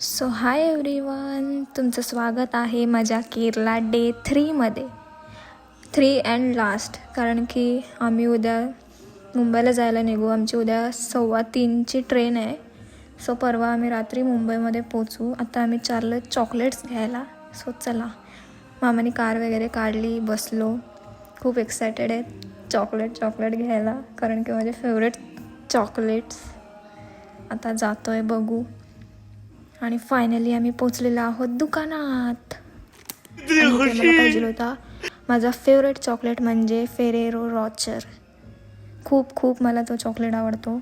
So hi everyone, तुमचं स्वागत आहे माझ्या केरला डे 3मध्ये. 3 अँड लास्ट, कारण की आम्ही उद्या मुंबईला जायला निघू. आमची उद्या 2:15ची ट्रेन आहे. सो परवा आम्ही रात्री मुंबईमध्ये पोचू. आता आम्ही चाललो चॉकलेट्स घ्यायला. सो चला, मामाने कार वगैरे काढली, बसलो. खूप एक्सायटेड आहे चॉकलेट घ्यायला, कारण की माझे फेवरेट चॉकलेट्स. आता जातो आहे, बघू. आणि फायनली आम्ही पोचलेलो आहोत दुकानात. मला पाहिजे होता माझा फेवरेट चॉकलेट म्हणजे फेरेरो रॉचर. खूप मला तो चॉकलेट आवडतो.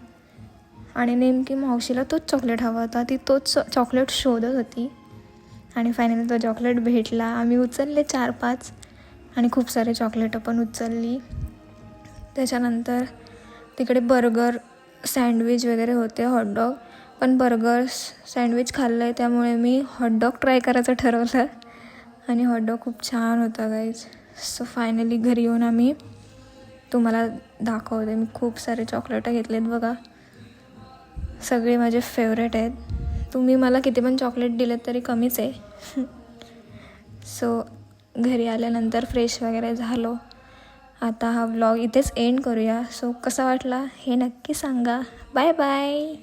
आणि नेमकी मावशीला तोच चॉकलेट हवा होता. ती तोच चॉकलेट शोधत होती आणि फायनली तो चॉकलेट भेटला. आम्ही उचलले 4-5 आणि खूप सारे चॉकलेटं पण उचलली. त्याच्यानंतर तिकडे बर्गर, सँडविच वगैरे होते, हॉटडॉग. पण बर्गर सँडविच खाल्लं आहे, त्यामुळे मी हॉटडॉग ट्राय करायचं ठरवलं आणि हॉटडॉग खूप छान होता गाईज. सो फायनली घरी येऊन आम्ही तुम्हाला दाखवते. मी खूप सारे चॉकलेटं घेतलेत बघा, सगळे माझे फेवरेट आहेत. तुम्ही मला किती पण चॉकलेट दिलेत तरी कमीच आहे. सो घरी आल्यानंतर फ्रेश वगैरे झालो. आता हा व्लॉग इथेच एंड करूया. सो कसा वाटला हे नक्की सांगा. Bye bye.